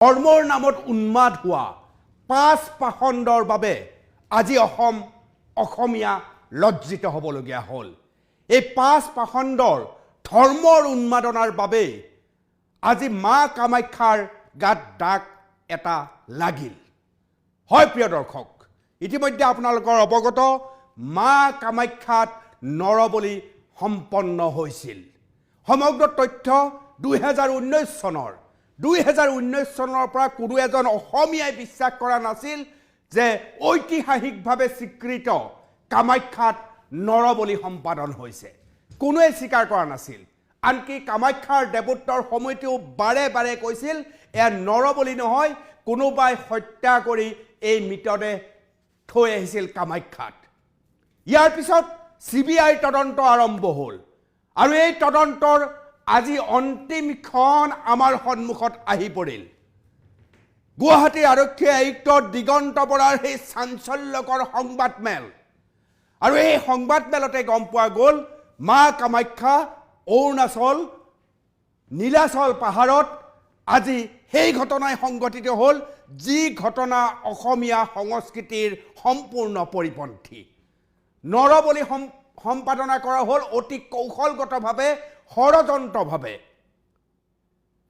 ধৰ্মৰ নামত উন্মাদ হোৱা পাঁচ পাখণ্ডৰ বাবে আজি অসমীয়া লজ্জিত হ'বলগীয়া হ'ল। এই পাঁচ পাখণ্ডৰ ধৰ্মৰ উন্মাদনাৰ বাবে আজি মা কামাখ্যাৰ গাত দাগ এটা লাগিল। হয় প্ৰিয় দৰ্শক, ইতিমধ্যে আপোনালোকৰ অৱগত মা কামাখ্যাত নৰবলি সম্পন্ন হৈছিল। সমগ্ৰ তথ্য 2019 চনৰ পৰা কোনো এজন অসমীয়াই বিশ্বাস কৰা নাছিল যে ঐতিহাসিকভাৱে স্বীকৃত কামাখ্যাত নৰবলি সম্পাদন হৈছে। কোনোৱে স্বীকাৰ কৰা নাছিল। আনকি কামাখ্যাৰ দেৱোত্তৰ সমিতিও বাৰে বাৰে কৈছিল এয়া নৰবলি নহয়, কোনোবাই হত্যা কৰি এই মৃতদেহ থৈ আহিছিল কামাখ্যাত। ইয়াৰ পিছত CBI তদন্ত আৰম্ভ হ'ল আৰু এই তদন্তৰ আজি অন্তিমখন আমাৰ সন্মুখত আহি পৰিল। গুৱাহাটী আৰক্ষী আয়ুক্ত দিগন্ত বৰাৰ সেই চাঞ্চল্যকৰ সংবাদমেল, আৰু এই সংবাদমেলতে গম পোৱা গ'ল মা কামাখ্যা অৰুণাচল নীলাচল পাহাৰত আজি সেই ঘটনাই সংঘটিত হ'ল যি ঘটনা অসমীয়া সংস্কৃতিৰ সম্পূৰ্ণ পৰিপন্থী। নৰবলি সম্পাদনা কৰা হ'ল অতি কৌশলগতভাৱে, ষড়যন্ত্ৰভাৱে।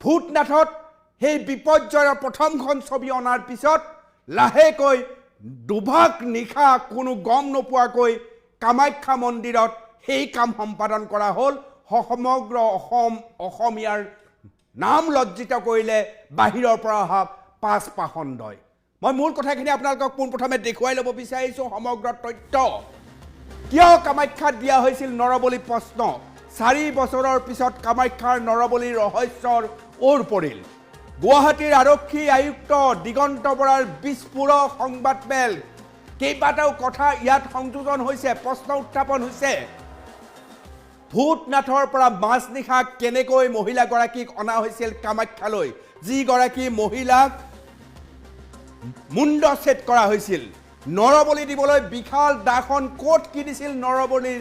ভূতনাথত সেই বিপৰ্যয়ৰ প্ৰথমখন ছবি অনাৰ পিছত লাহেকৈ দুভাগ নিশা কোনো গম নোপোৱাকৈ কামাখ্যা মন্দিৰত সেই কাম সম্পাদন কৰা হ'ল। সমগ্ৰ অসমীয়াৰ নাম লজ্জিত কৰিলে বাহিৰৰ পৰা অহা পাঁচ পাখণ্ডই। মই মূল কথাখিনি আপোনালোকক পোনপ্ৰথমে দেখুৱাই ল'ব বিচাৰিছোঁ সমগ্ৰ তথ্য। কিয় কামাখ্যাত দিয়া হৈছিল নৰবলি প্ৰশ্ন? 4 বছৰৰ পিছত কামাখ্যাৰ নৰবলিৰ ৰহস্যৰ ওৰ পৰিল। গুৱাহাটীৰ আৰক্ষী আয়ুক্ত দিগন্ত বৰাৰ বিস্ফোৰক সংবাদমেল, কেইবাটাও কথা ইয়াত সংযোজন হৈছে, প্ৰশ্ন উত্থাপন হৈছে। ভূতনাথৰ পৰা মাজনিশা কেনেকৈ মহিলাগৰাকীক অনা হৈছিল কামাখ্যালৈ, যিগৰাকী মহিলাক মুণ্ডচ্ছেদ কৰা হৈছিল। নৰবলি দিবলৈ বিশাল দাখন ক'ত কিনিছিল নৰবলিৰ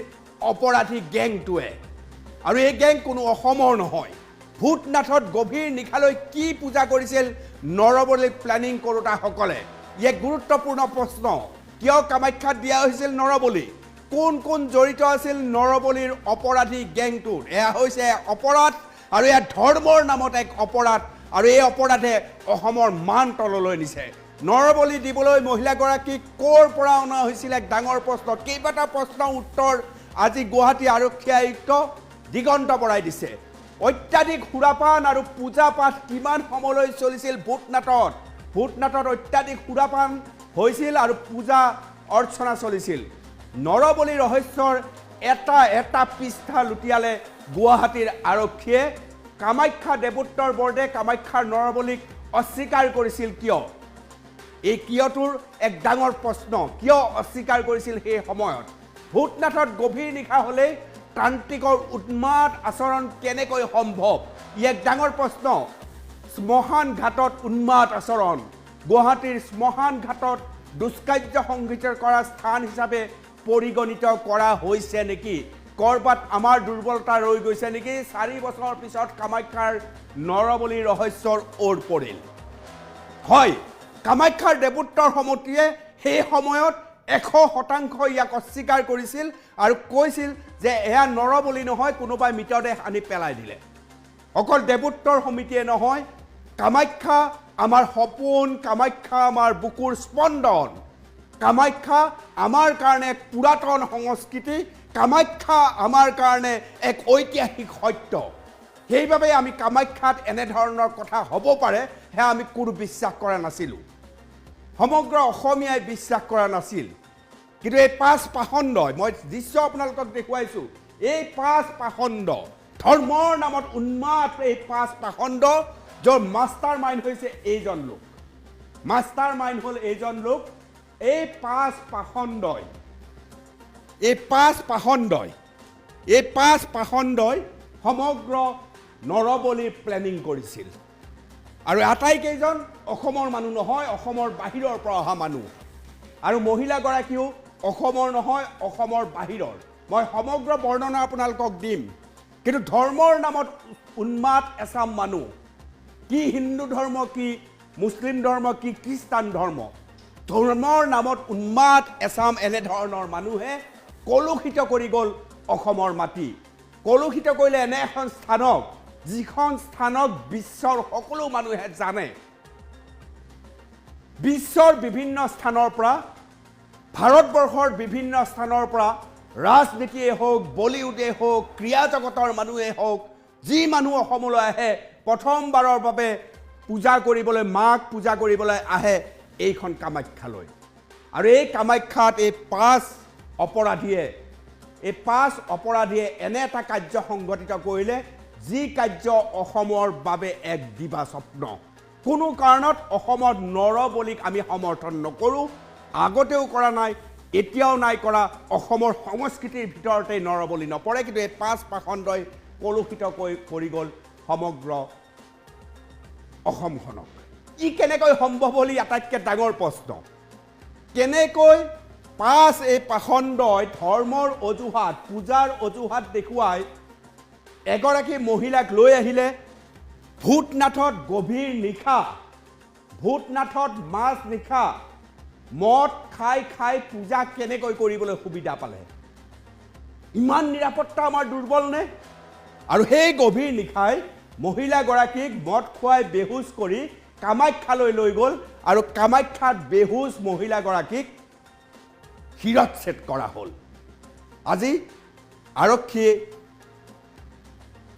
অপৰাধী গেংটোৱে? আৰু এই গেং কোনো অসমৰ নহয়। ভূতনাথত গভীৰ নিশালৈ কি পূজা কৰিছিল নৰবলি প্লেনিং কৰোঁতাসকলে? এক গুৰুত্বপূৰ্ণ প্ৰশ্ন। কিয় কামাখ্যাত দিয়া হৈছিল নৰবলি? কোন কোন জড়িত আছিল নৰবলিৰ অপৰাধী গেংটোত? এয়া হৈছে অপৰাধ, আৰু এয়া ধৰ্মৰ নামত এক অপৰাধ, আৰু এই অপৰাধে অসমৰ মান তললৈ নিছে। নৰবলি দিবলৈ মহিলাগৰাকীক ক'ৰ পৰা অনা হৈছিল এক ডাঙৰ প্ৰশ্ন। কেইবাটা প্ৰশ্নৰ উত্তৰ আজি গুৱাহাটী আৰক্ষী আয়ুক্ত দিগন্ত বৰাই দিছে। অত্যাধিক সুৰাপান আৰু পূজা পাঠ কিমান সময়লৈ চলিছিল ভূতনাথত? ভূতনাথত অত্যাধিক সুৰাপান হৈছিল আৰু পূজা অৰ্চনা চলিছিল। নৰবলি ৰহস্যৰ এটা পৃষ্ঠা লুটিয়ালে গুৱাহাটীৰ আৰক্ষীয়ে। কামাখ্যা দেৱোত্তৰ বৰ্ডে কামাখ্যাৰ নৰবলিক অস্বীকাৰ কৰিছিল কিয়? এই কিয়টোৰ এক ডাঙৰ প্ৰশ্ন। কিয় অস্বীকাৰ কৰিছিল সেই সময়ত? ভূতনাথত গভীৰ নিশা হ'লেই তান্ত্ৰিকৰ উন্মাদ আচৰণ কেনেকৈ সম্ভৱ? ই এক ডাঙৰ প্ৰশ্ন। শ্মশান ঘাটত উন্মাদ আচৰণ, গুৱাহাটীৰ শ্মশান ঘাটত দুষ্কাৰ্য সংঘটিত কৰা স্থান হিচাপে পৰিগণিত কৰা হৈছে নেকি? ক'ৰবাত আমাৰ দুৰ্বলতা ৰৈ গৈছে নেকি? 4 বছৰৰ পিছত কামাখ্যাৰ নৰবলি ৰহস্যৰ ওৰ পৰিল। হয়, কামাখ্যাৰ দেৱোত্তৰ সমিতিয়ে সেই সময়ত 100% ইয়াক অস্বীকাৰ কৰিছিল আৰু কৈছিল যে এয়া নৰবলি নহয়, কোনোবাই মৃতদেহ আনি পেলাই দিলে। অকল দেৱোত্তৰ সমিতিয়ে নহয়, কামাখ্যা আমাৰ সপোন, কামাখ্যা আমাৰ বুকুৰ স্পন্দন, কামাখ্যা আমাৰ কাৰণে এক পুৰাতন সংস্কৃতি, কামাখ্যা আমাৰ কাৰণে এক ঐতিহাসিক সত্য। সেইবাবে আমি কামাখ্যাত এনেধৰণৰ কথা হ'ব পাৰে সেয়া আমি কোনো বিশ্বাস কৰা নাছিলোঁ। সমগ্ৰ অসমীয়াই বিশ্বাস কৰা নাছিল। কিন্তু এই পাঁচ পাখণ্ডই, মই দৃশ্য আপোনালোকক দেখুৱাইছোঁ, এই পাঁচ পাখণ্ড ধৰ্মৰ নামত উন্মাদ, এই পাঁচ পাখণ্ড য'ৰ মাষ্টাৰ মাইণ্ড হৈছে এইজন লোক। মাষ্টাৰ মাইণ্ড হ'ল এইজন লোক। এই পাঁচ পাখণ্ডই সমগ্ৰ নৰবলিৰ প্লেনিং কৰিছিল। আৰু আটাইকেইজন অসমৰ মানুহ নহয়, অসমৰ বাহিৰৰ পৰা অহা মানুহ। আৰু মহিলাগৰাকীও অসমৰ নহয়, অসমৰ বাহিৰৰ। মই সমগ্ৰ বৰ্ণনা আপোনালোকক দিম। কিন্তু ধৰ্মৰ নামত উন্মাদ এচাম মানুহ, কি হিন্দু ধৰ্ম, কি মুছলিম ধৰ্ম কি খ্ৰীষ্টান ধৰ্ম ধৰ্মৰ নামত উন্মাদ এছাম এনে ধৰণৰ মানুহে কলুষিত কৰি গ'ল অসমৰ মাটি কলুষিত কৰিলে এনে এখন স্থানক যিখন স্থানক বিশ্বৰ সকলো মানুহে জানে বিশ্বৰ বিভিন্ন স্থানৰ পৰা ভাৰতবৰ্ষৰ বিভিন্ন স্থানৰ পৰা ৰাজনীতিয়ে হওক বলিউডে হওক ক্ৰীড়া জগতৰ মানুহে হওক যি মানুহ অসমলৈ আহে প্ৰথমবাৰৰ বাবে পূজা কৰিবলৈ মাক পূজা কৰিবলৈ আহে এইখন কামাখ্যালৈ আৰু এই কামাখ্যাত এই পাঁচ অপৰাধীয়ে এনে এটা কাৰ্য সংগঠিত কৰিলে যি কাৰ্য অসমৰ বাবে এক দিবা স্বপ্ন কোনো কাৰণত অসমত নৰবলিক আমি সমৰ্থন নকৰোঁ আগতেও কৰা নাই এতিয়াও নাই কৰা অসমৰ সংস্কৃতিৰ ভিতৰতে নৰবলি নপৰে কিন্তু এই পাঁচ পাখণ্ডই কলুষিত কৰি গ'ল সমগ্ৰ অসমখনক ই কেনেকৈ সম্ভৱ হ'ল আটাইতকৈ ডাঙৰ প্ৰশ্ন কেনেকৈ এই পাখণ্ডই ধৰ্মৰ অজুহাত পূজাৰ অজুহাত দেখুৱাই এগৰাকী মহিলাক লৈ আহিলে ভূতনাথত গভীৰ নিশা ভূতনাথত মাছ নিশা মদ খাই পূজা কেনেকৈ কৰিবলৈ সুবিধা পালে ইমান নিৰাপত্তা আমাৰ দুৰ্বল নে আৰু সেই গভীৰ নিশাই মহিলাগৰাকীক মদ খুৱাই বেহুচ কৰি কামাখ্যালৈ লৈ গ'ল আৰু কামাখ্যাত বেহুচ মহিলাগৰাকীক শিৰচ্ছেদ কৰা হ'ল আজি আৰক্ষী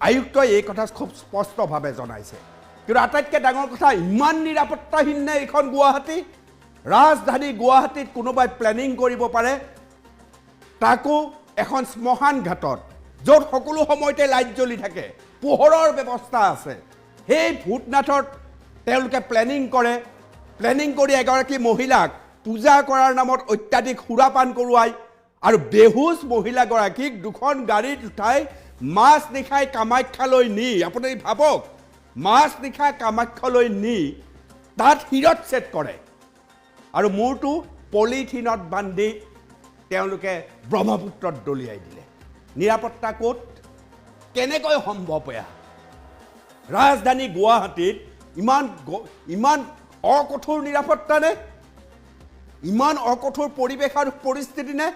আয়ুক্তই এই কথা খুব স্পষ্টভাৱে জনাইছে কিন্তু আটাইতকৈ ডাঙৰ কথা ইমান নিৰাপত্তাহীন নে এইখন গুৱাহাটী ৰাজধানী গুৱাহাটীত কোনোবাই প্লেনিং কৰিব পাৰে তাকো এখন শ্মশান ঘাটত য'ত সকলো সময়তে লাইট জ্বলি থাকে পোহৰৰ ব্যৱস্থা আছে সেই ভূতনাথত তেওঁলোকে প্লেনিং কৰি এগৰাকী মহিলাক পূজা কৰাৰ নামত অত্যাধিক সুৰাপান কৰোৱাই আৰু বেহুচ মহিলাগৰাকীক দুখন গাড়ীত উঠাই মাছ নিশাই কামাখ্যালৈ নি আপুনি ভাবক মাছ নিশা কামাখ্যালৈ নি তাত শিৰচ্ছেদ কৰে আৰু মূৰটো পলিথিনত বান্ধি তেওঁলোকে ব্ৰহ্মপুত্ৰত দলিয়াই দিলে নিৰাপত্তা ক'ত কেনেকৈ সম্ভৱ এয়া ৰাজধানী গুৱাহাটীত ইমান অকঠোৰ নিৰাপত্তা নে ইমান অকঠোৰ পৰিৱেশ আৰু পৰিস্থিতি নে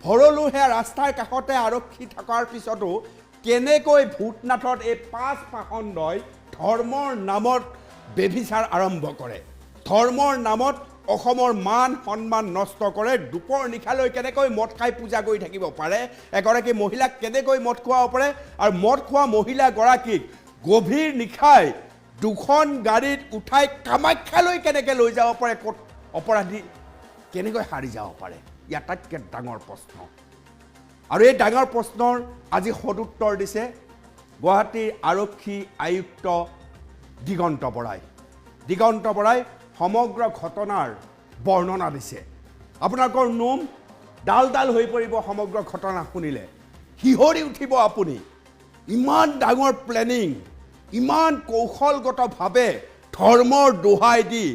ভৰলু সেয়া ৰাস্তাৰ কাষতে আৰক্ষী থকাৰ পিছতো কেনেকৈ ভূতনাথত এই পাঁচ পাখণ্ডই ধৰ্মৰ নামত বেভিচাৰ আৰম্ভ কৰে ধৰ্মৰ নামত অসমৰ মান সন্মান নষ্ট কৰে দুপৰ নিশালৈ কেনেকৈ মদ খাই পূজা কৰি থাকিব পাৰে এগৰাকী মহিলাক কেনেকৈ মদ খুৱাব পাৰে আৰু মদ খোৱা মহিলাগৰাকীক গভীৰ নিশাই দুখন গাড়ীত উঠাই কামাখ্যালৈ কেনেকৈ লৈ যাব পাৰে ক'ত অপৰাধী কেনেকৈ হাৰি যাব পাৰে ই আটাইতকৈ ডাঙৰ প্ৰশ্ন আৰু এই ডাঙৰ প্ৰশ্নৰ আজি সদুত্তৰ দিছে গুৱাহাটীৰ আৰক্ষী আয়ুক্ত দিগন্ত বৰাই সমগ্ৰ ঘটনাৰ বৰ্ণনা দিছে আপোনালোকৰ নোম ডাল হৈ পৰিব সমগ্ৰ ঘটনা শুনিলে হিহৰি উঠিব আপুনি ইমান ডাঙৰ প্লেনিং ইমান কৌশলগতভাৱে ধৰ্মৰ দোহাই দি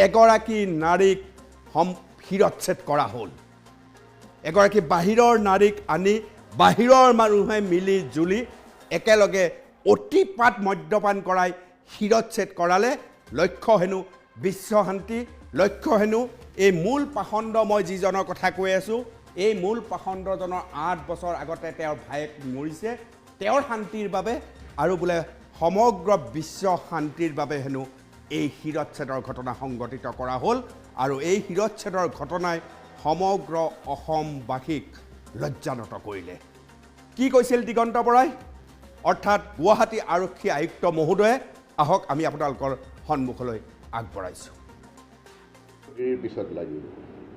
এগৰাকী নাৰীক শিৰচ্ছেদ কৰা হ'ল এগৰাকী বাহিৰৰ নাৰীক আনি বাহিৰৰ মানুহে মিলি জুলি একেলগে অতিপাত মদ্যপান কৰাই শিৰচ্ছেদ কৰালে লক্ষ্য হেনো বিশ্বশান্তি লক্ষ্য হেনো এই মূল পাখণ্ড মই যিজনৰ কথা কৈ আছোঁ এই মূল পাখণ্ডজনৰ 8 বছৰ আগতে তেওঁৰ ভায়েক মৰিছে তেওঁৰ শান্তিৰ বাবে আৰু বোলে সমগ্ৰ বিশ্ব শান্তিৰ বাবে হেনো এই শিৰচ্ছেদৰ ঘটনা সংঘটিত কৰা হ'ল আৰু এই শিৰচ্ছেদৰ ঘটনাই সমগ্ৰ অসমবাসীক লজ্জানত কৰিলে কি কৈছিল দিগন্ত বৰাই অৰ্থাৎ গুৱাহাটী আৰক্ষী আয়ুক্ত মহোদয়ে আহক আমি আপোনালোকৰ সন্মুখলৈ আগবঢ়াইছোঁ পিছত লাগিব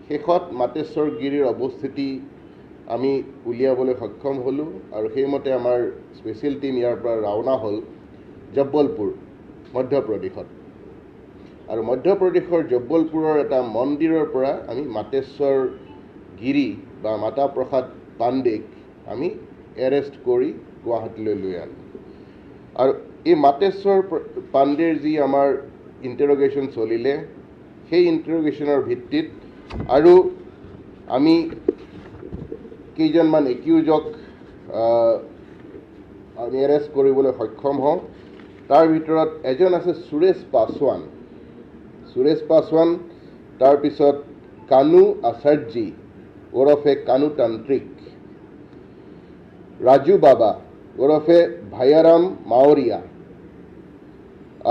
শেষত মাতেশ্বৰ গিৰিৰ অৱস্থিতি আমি উলিয়াবলৈ সক্ষম হ'লোঁ আৰু সেইমতে আমাৰ স্পেচিয়েল টীম ইয়াৰ পৰা ৰাওনা হ'ল জব্বলপুৰ মধ্যপ্ৰদেশত আৰু মধ্যপ্ৰদেশৰ জব্বলপুৰৰ এটা মন্দিৰৰ পৰা আমি মাতেশ্বৰ গিৰি বা মাতা প্ৰসাদ পাণ্ডেক আমি এৰেষ্ট কৰি গুৱাহাটীলৈ লৈ আনো আৰু এই মাতেশ্বৰ পাণ্ডেৰ যি আমাৰ ইণ্টাৰগেশ্যন চলিলে সেই ইণ্টাৰগেশ্যনৰ ভিত্তিত আৰু আমি কেইজনমান একিউজক আমি এৰেষ্ট কৰিবলৈ সক্ষম হওঁ তাৰ ভিতৰত এজন আছে সুৰেশ পাছৱান সুৰেশ পাছৱান, তাৰপিছত কানু আচাৰ্যী ওৰফে কানু তান্ত্ৰিক, ৰাজু বাবা ওৰফে ভায়াৰাম মাৱৰীয়া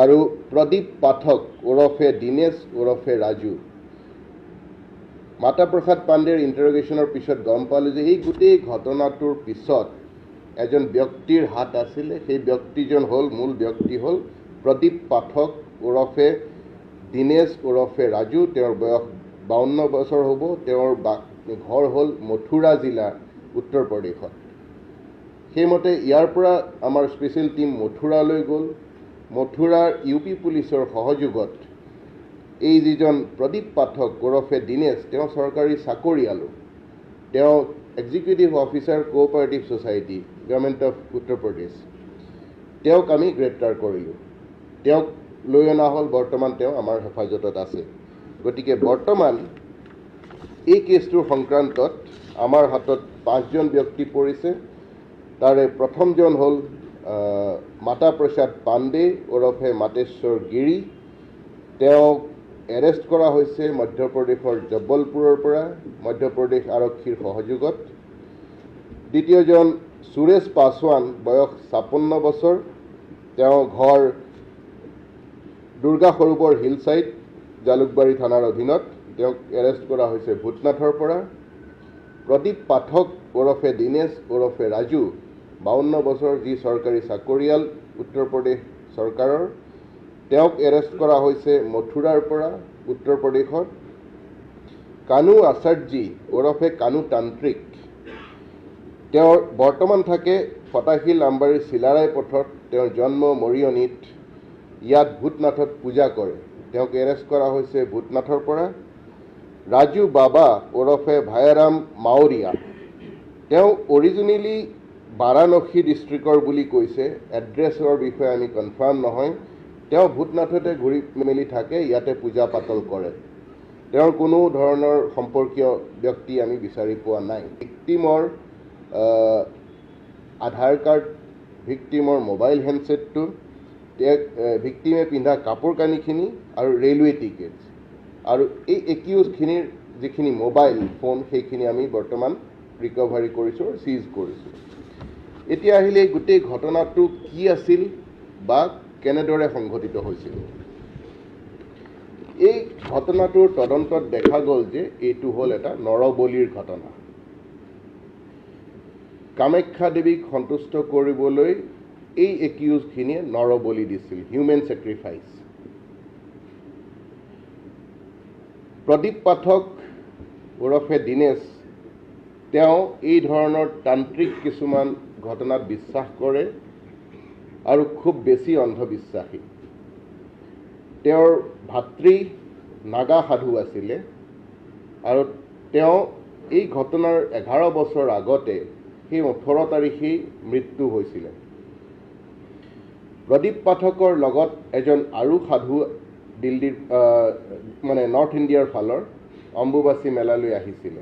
আৰু প্ৰদীপ পাঠক ওৰফে দীনেশ ওৰফে ৰাজু। মাতা প্ৰসাদ পাণ্ডেৰ ইণ্টাৰগেশ্যনৰ পিছত গম পালোঁ যে এই গোটেই ঘটনাটোৰ পিছত এজন ব্যক্তিৰ হাত আছিলে। সেই ব্যক্তিজন হ'ল, মূল ব্যক্তি হ'ল প্ৰদীপ পাঠক ওৰফে দীনেশ ওৰফে ৰাজু। তেওঁৰ বয়স 52 বছৰ হ'ব। তেওঁৰ ঘৰ হ'ল মথুৰা জিলা, উত্তৰ প্ৰদেশত। সেইমতে ইয়াৰ পৰা আমাৰ স্পেচিয়েল টীম মথুৰালৈ গ'ল। মথুৰাৰ ইউ.পি. পুলিচৰ সহযোগত এই যিজন প্ৰদীপ পাঠক ওৰফে দীনেশ, তেওঁ চৰকাৰী চাকৰিয়ালো। তেওঁ executive officer, cooperative society, government of Uttar Pradesh. তেওঁক আমি গ্ৰেপ্তাৰ কৰিলোঁ। তেওঁক লৈ অনা হ'ল। বৰ্তমান তেওঁ আমাৰ হেফাজতত আছে। গতিকে বৰ্তমান এই কেছটোৰ সংক্ৰান্তত আমাৰ হাতত 5জন ব্যক্তি পৰিছে। তাৰে প্ৰথমজন হ'ল মাতা প্ৰসাদ পাণ্ডে ওৰফে মাতেশ্বৰ গিৰি। তেওঁক এৰেষ্ট কৰা হৈছে মধ্যপ্ৰদেশৰ জব্বলপুৰৰ পৰা, মধ্যপ্ৰদেশ আৰক্ষীৰ সহযোগত। দ্বিতীয়জন সুৰেশ পাছৱান, বয়স 56 বছৰ। তেওঁ ঘৰ দুৰ্গা সৰোবৰ হিল ছাইড, জালুকবাৰী থানাৰ অধীনত। তেওঁক এৰেষ্ট কৰা হৈছে ভূটনাথৰ পৰা। প্ৰদীপ পাঠক ওৰফে দীনেশ ওৰফে ৰাজু, 52 বছৰ, যি চৰকাৰী চাকৰিয়াল উত্তৰ প্ৰদেশ চৰকাৰৰ। তেওঁক এৰেষ্ট কৰা হৈছে মথুৰাৰ পৰা, উত্তৰ প্ৰদেশত। কানু আচাৰ্যী ওৰফে কানু তান্ত্ৰিক, তেওঁ বৰ্তমান থাকে ফটাশিল আমবাৰীৰ চিলাৰাই পথত। তেওঁৰ জন্ম মৰিয়নিত। ইয়াত ভূটনাথত পূজা কৰে। তেওঁক এৰেষ্ট কৰা হৈছে ভূটনাথৰ পৰা। ৰাজু বাবা ওৰফে ভায়াৰাম মাৱৰীয়া, তেওঁ অৰিজিনেলি বাৰাণসী ডিষ্ট্ৰিক্টৰ বুলি কৈছে। এড্ৰেছৰ বিষয়ে আমি কনফাৰ্ম নহয়। তেওঁ ভূটনাথতে ঘূৰি মেলি থাকে, ইয়াতে পূজা পাতল কৰে। তেওঁৰ কোনো ধৰণৰ সম্পৰ্কীয় ব্যক্তি আমি বিচাৰি পোৱা নাই। ভিক্টিমৰ আধাৰ কাৰ্ড, ভিক্টিমৰ মোবাইল হেণ্ডছেটটো, ভিক্টিমে পিন্ধা কাপোৰ কানিখিনি আৰু ৰেলৱে টিকেটছ, আৰু এই একিউজখিনিৰ যিখিনি মোবাইল ফোন, সেইখিনি আমি বৰ্তমান ৰিকভাৰী কৰিছোঁ আৰু চিজ কৰিছোঁ। এতিয়া আহিলে এই গোটেই ঘটনাটো কি আছিল বা কেনেদৰে সংঘটিত হৈছিল। এই ঘটনাটোৰ তদন্তত দেখা গ'ল যে এইটো হ'ল এটা নৰবলিৰ ঘটনা। কামাখ্যা দেৱীক সন্তুষ্ট কৰিবলৈ এই একিউজখিনিয়ে নৰবলি দিছিল, হিউমেন ছেক্ৰিফাইচ। প্ৰদীপ পাঠক ওৰফে দীনেশ, তেওঁ এই ধৰণৰ তান্ত্ৰিক কিছুমান ঘটনাত বিশ্বাস কৰে আৰু খুব বেছি অন্ধবিশ্বাসী। তেওঁৰ ভাতৃ নাগা সাধু আছিলে আৰু তেওঁ এই ঘটনাৰ 11 বছৰ আগতে, সেই 18 তাৰিখেই মৃত্যু হৈছিলে। প্ৰদীপ পাঠকৰ লগত এজন আৰু সাধু দিল্লীৰ মানে নৰ্থ ইণ্ডিয়াৰ ফালৰ অম্বুবাচী মেলালৈ আহিছিলে।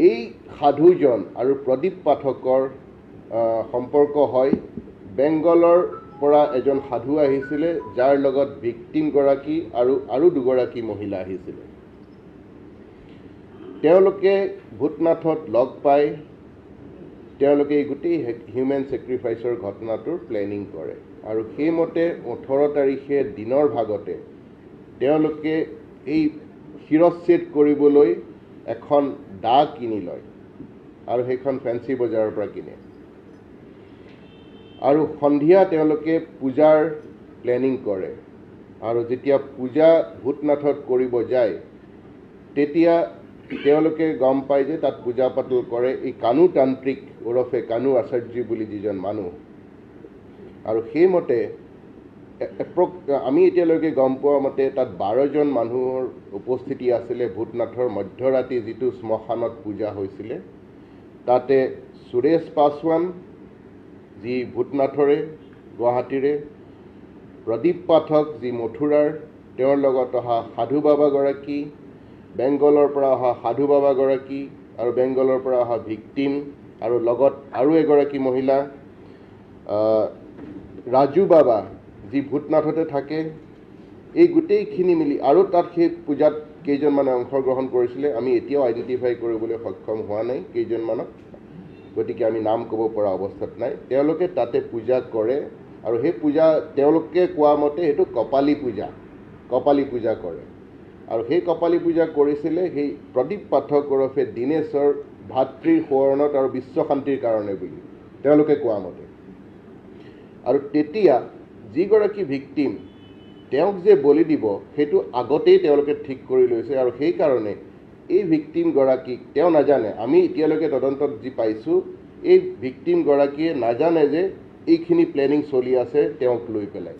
এই সাধুজন আৰু প্ৰদীপ পাঠকৰ সম্পৰ্ক হয়। বেংগলৰ পৰা এজন সাধু আহিছিলে, যাৰ লগত ভিক্টিমগৰাকী আৰু দুগৰাকী মহিলা আহিছিলে। তেওঁলোকে ভূটনাথত লগ পাই তেওঁলোকে এই গোটেই হিউমেন ছেক্ৰিফাইচৰ ঘটনাটোৰ প্লেনিং কৰে আৰু সেইমতে 18 তাৰিখে দিনৰ ভাগতে তেওঁলোকে এই শিৰচ্ছেদ কৰিবলৈ এখন দা কিনি লয় আৰু সেইখন ফেঞ্চি বজাৰৰ পৰা কিনে। আৰু সন্ধিয়া তেওঁলোকে পূজাৰ প্লেনিং কৰে আৰু যেতিয়া পূজা ভূটনাথত কৰিব যায়, তেতিয়া তেওঁলোকে গম পায় যে তাত পূজা পাতল কৰে এই কানু তান্ত্ৰিক ওৰফে কানু আচাৰ্যী বুলি যিজন মানুহ। আৰু সেইমতে আমি এতিয়ালৈকে গম পোৱা মতে তাত 12জন মানুহৰ উপস্থিতি আছিলে। ভূটনাথৰ মধ্যৰাতি যিটো শ্মশানত পূজা হৈছিলে, তাতে সুৰেশ পাছৱান, যি ভূটনাথৰে, গুৱাহাটীৰে, প্ৰদীপ পাঠক, যি মথুৰাৰ, তেওঁৰ লগত অহা সাধু বাবাগৰাকী, বেংগলৰ পৰা অহা সাধু বাবাগৰাকী আৰু বেংগলৰ পৰা অহা ভিক্টিম, আৰু লগত আৰু এগৰাকী মহিলা ৰাজু বাবা, যি ভূতনাথতে থাকে এই গোটেইখিনি মিলি আৰু তাত সেই পূজাত কেইজনমানে অংশগ্ৰহণ কৰিছিলে আমি এতিয়াও আইডেণ্টিফাই কৰিবলৈ সক্ষম হোৱা নাই কেইজনমানক গতিকে আমি নাম ক'ব পৰা অৱস্থাত নাই তেওঁলোকে তাতে পূজা কৰে আৰু সেই পূজা তেওঁলোকে কোৱা মতে সেইটো কপালী পূজা কৰে আৰু সেই কপালী পূজা কৰিছিলে সেই প্ৰদীপ পাঠক ওৰফে দীনেশৰ ভাতৃৰ সোৱৰণত আৰু বিশ্ব শান্তিৰ কাৰণে বুলি তেওঁলোকে কোৱা মতে আৰু তেতিয়া যিগৰাকী ভিক্টিম তেওঁক যে বলি দিব সেইটো আগতেই তেওঁলোকে ঠিক কৰি লৈছে আৰু সেইকাৰণে এই ভিক্টিমগৰাকীক তেওঁ নাজানে আমি এতিয়ালৈকে তদন্তত যি পাইছোঁ এই ভিক্টিমগৰাকীয়ে নাজানে যে এইখিনি প্লেনিং চলি আছে তেওঁক লৈ পেলাই